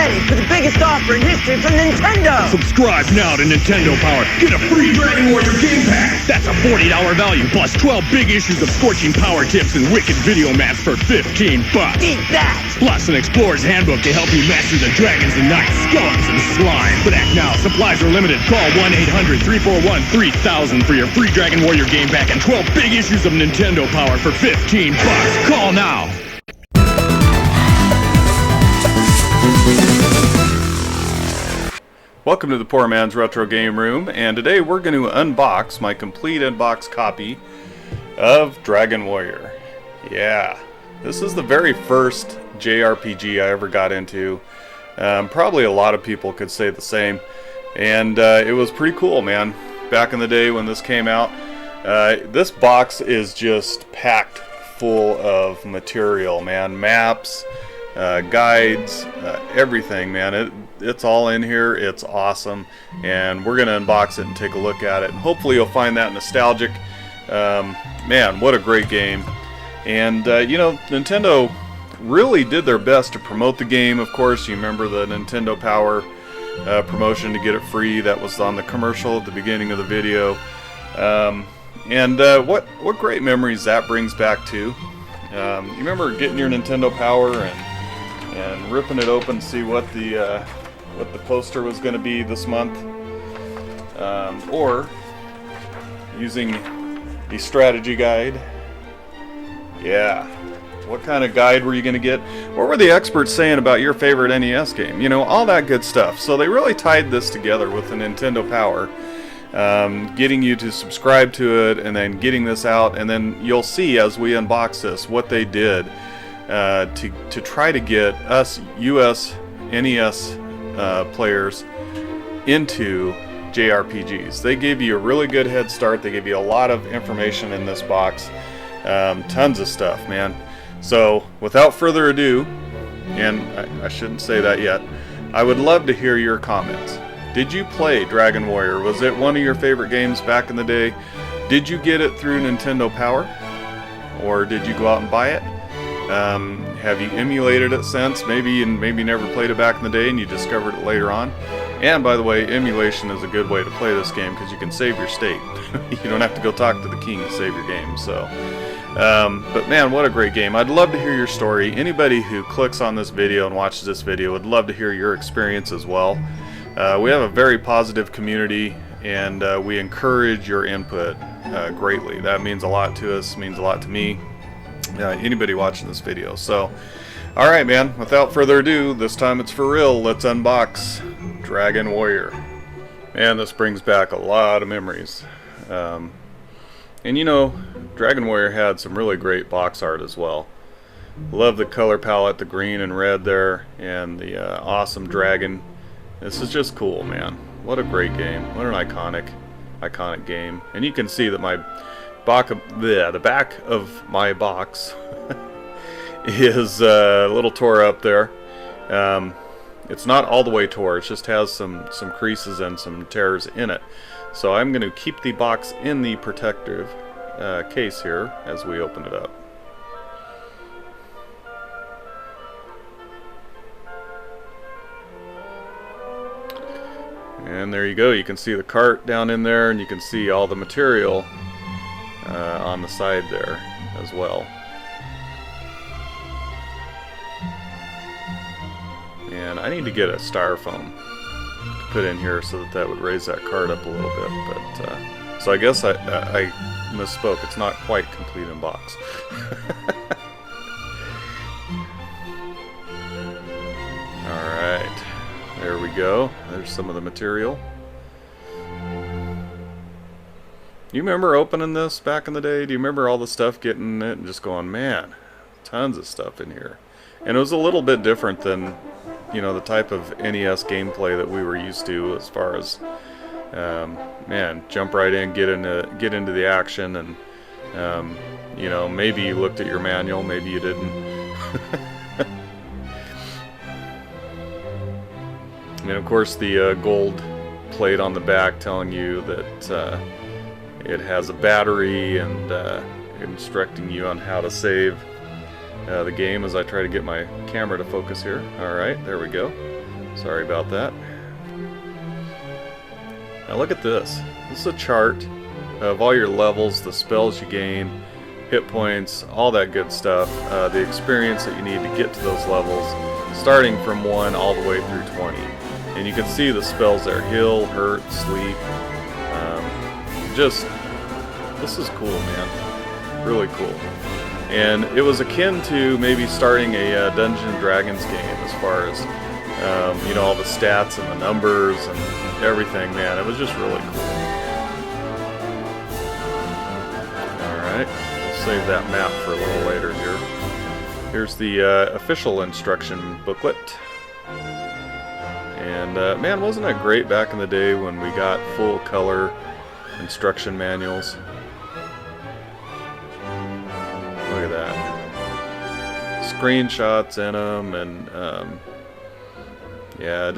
ready for the biggest offer in history from Nintendo! Subscribe now to Nintendo Power. Get a free Dragon Warrior game pack. That's a $40 value plus 12 big issues of scorching power tips and wicked video maps for $15. Eat that! Plus an explorer's handbook to help you master the dragons and knights, skeletons and slime. But act now. Supplies are limited. Call 1-800-341-3000 for your free Dragon Warrior game pack and 12 big issues of Nintendo Power for $15. Call now. Welcome to the Poor Man's Retro Game Room, and today we're going to unbox my complete unboxed copy of Dragon Warrior. Yeah, this is the very first JRPG I ever got into. Probably a lot of people could say the same, and it was pretty cool, man. Back in the day when this came out, this box is just packed full of material, man. Maps, guides, everything, man. It's all in here. It's awesome, and we're gonna unbox it and take a look at it, and hopefully you'll find that nostalgic. Man, what a great game. And you know, Nintendo really did their best to promote the game. Of course, you remember the Nintendo Power promotion to get it free. That was on the commercial at the beginning of the video. What great memories that brings back to. You remember getting your Nintendo Power and ripping it open to see what the poster was going to be this month, or using the strategy guide. Yeah, what kind of guide were you going to get? What were the experts saying about your favorite NES game? You know, all that good stuff. So they really tied this together with the Nintendo Power, getting you to subscribe to it and then getting this out, and then you'll see as we unbox this what they did to try to get us US NES players into JRPGs. They gave you a really good head start. They gave you a lot of information in this box, tons of stuff, man. So without further ado, and I shouldn't say that yet, I would love to hear your comments. Did you play Dragon Warrior? Was it one of your favorite games back in the day? Did you get it through Nintendo Power, or did you go out and buy it? Have you emulated it since? Maybe never played it back in the day and you discovered it later on. And by the way, emulation is a good way to play this game because you can save your state. You don't have to go talk to the king to save your game. So, but man, what a great game. I'd love to hear your story. Anybody who clicks on this video and watches this video would love to hear your experience as well. We have a very positive community, and we encourage your input greatly. That means a lot to us, means a lot to me. Anybody watching this video. So, alright, man, without further ado, this time it's for real. Let's unbox Dragon Warrior. Man, this brings back a lot of memories. And you know, Dragon Warrior had some really great box art as well. Love the color palette, the green and red there, and the awesome dragon. This is just cool, man. What a great game. What an iconic game. And you can see that the back of my box is a little tore up there. It's not all the way tore, it just has some creases and some tears in it. So I'm going to keep the box in the protective case here as we open it up. And there you go, you can see the cart down in there, and you can see all the material on the side there as well. And I need to get a styrofoam to put in here so that would raise that card up a little bit. But so I guess I misspoke. It's not quite complete in box. All right, there we go. There's some of the material. Do you remember opening this back in the day? Do you remember all the stuff getting it and just going, man, tons of stuff in here? And it was a little bit different than, you know, the type of NES gameplay that we were used to, as far as, man, jump right in, get into the action, and you know, maybe you looked at your manual, maybe you didn't. And of course, the gold plate on the back telling you that it has a battery and instructing you on how to save. the game as I try to get my camera to focus here. Alright, there we go. Sorry about that. Now look at this. This is a chart of all your levels, the spells you gain, hit points, all that good stuff, the experience that you need to get to those levels, starting from 1 all the way through 20. And you can see the spells there: heal, hurt, sleep. This is cool, man. Really cool. And it was akin to maybe starting a Dungeons and Dragons game as far as, you know, all the stats and the numbers and everything, man. It was just really cool. Alright, we'll save that map for a little later here. Here's the official instruction booklet. And man, wasn't it great back in the day when we got full color instruction manuals? Look at that. Screenshots in them, and yeah, it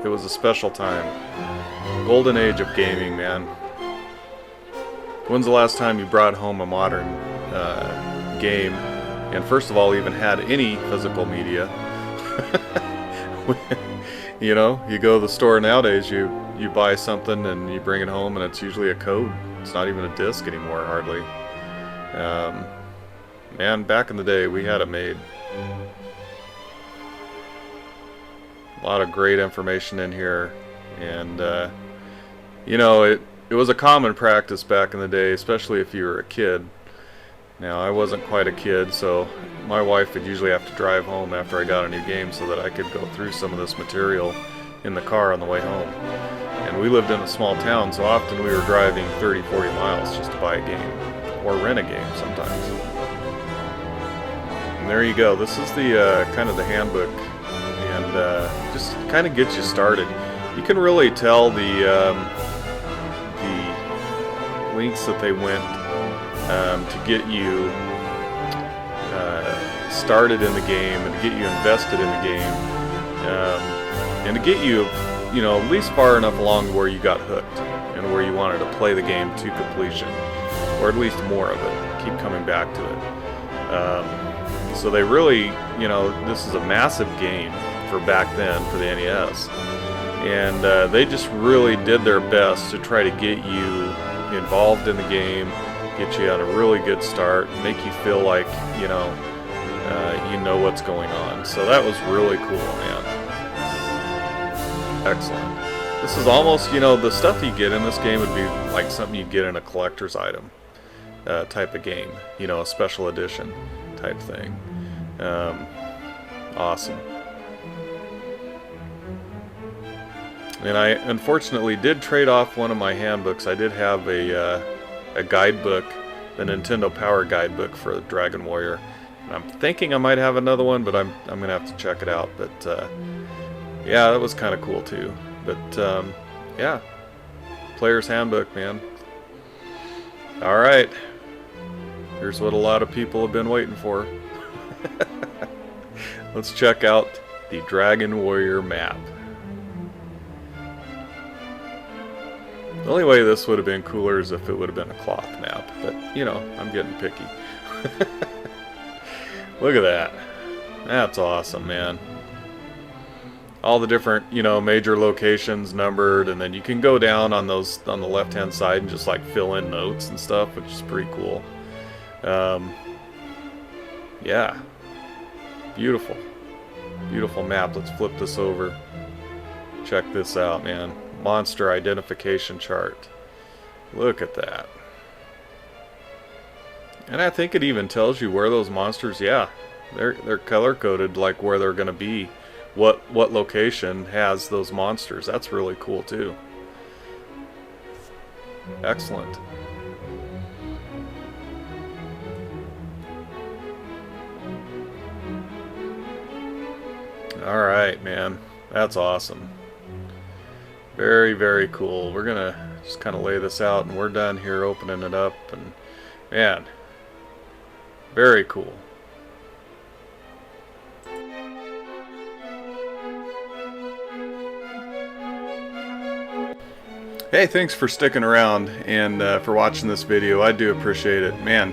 was a special time. Golden age of gaming, man. When's the last time you brought home a modern game, and first of all even had any physical media? You know, you go to the store nowadays, you buy something and you bring it home and it's usually a code. It's not even a disc anymore, hardly. Man, back in the day we had it made. A lot of great information in here, and you know, it was a common practice back in the day, especially if you were a kid. Now, I wasn't quite a kid, so my wife would usually have to drive home after I got a new game so that I could go through some of this material in the car on the way home. And we lived in a small town, so often we were driving 30, 40 miles just to buy a game, or rent a game sometimes. And there you go. This is the kind of the handbook, and just kind of gets you started. You can really tell the links that they went to get you started in the game, and to get you invested in the game, and to get you, you know, at least far enough along to where you got hooked and where you wanted to play the game to completion, or at least more of it. Keep coming back to it. So they really, you know, this is a massive game for back then for the NES, and they just really did their best to try to get you involved in the game, get you on a really good start, make you feel like, you know what's going on. So that was really cool, man. Excellent. This is almost, you know, the stuff you get in this game would be like something you get in a collector's item type of game, you know, a special edition type thing. Awesome. And I unfortunately did trade off one of my handbooks. I did have a guidebook, the Nintendo Power guidebook for Dragon Warrior. And I'm thinking I might have another one, but I'm gonna have to check it out. But yeah, that was kind of cool too. But yeah, Player's Handbook, man. All right, here's what a lot of people have been waiting for. Let's check out the Dragon Warrior map. The only way this would have been cooler is if it would have been a cloth map, but, you know, I'm getting picky. Look at that. That's awesome, man. All the different, you know, major locations numbered, and then you can go down on those, on the left-hand side, and just, like, fill in notes and stuff, which is pretty cool. Yeah. Beautiful. Beautiful map. Let's flip this over. Check this out, man. Monster identification chart. Look at that. And I think it even tells you where those monsters, yeah, they're color coded, like where they're going to be, what location has those monsters. That's really cool too. Excellent. All right, man. That's awesome. Very, very cool. We're gonna just kind of lay this out, and we're done here opening it up, and man, very cool. Hey, thanks for sticking around and for watching this video. I do appreciate it. Man,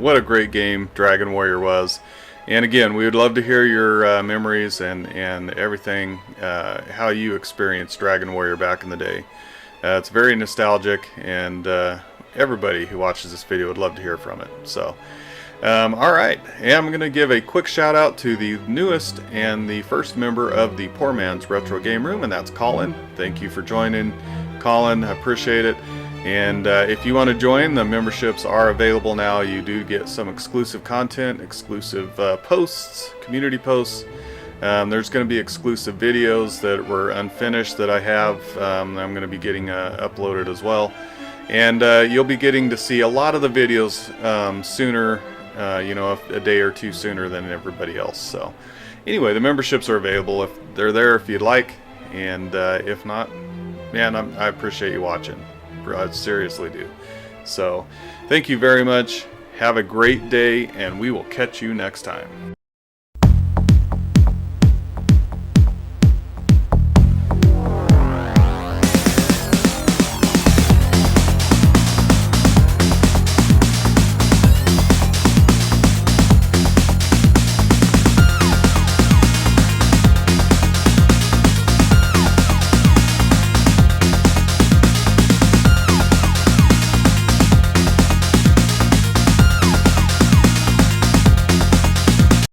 what a great game Dragon Warrior was. And again, we would love to hear your memories and everything, how you experienced Dragon Warrior back in the day. It's very nostalgic, and everybody who watches this video would love to hear from it. So, alright, and I'm going to give a quick shout out to the newest and the first member of the Poor Man's Retro Game Room, and that's Colin. Thank you for joining, Colin. I appreciate it. And if you want to join, the memberships are available now. You do get some exclusive content, exclusive posts, community posts. There's going to be exclusive videos that were unfinished that I have. I'm going to be getting uploaded as well. And you'll be getting to see a lot of the videos sooner, you know, a day or two sooner than everybody else. So anyway, the memberships are available if they're there if you'd like. And if not, man, I appreciate you watching. I seriously do. So thank you very much. Have a great day, and we will catch you next time.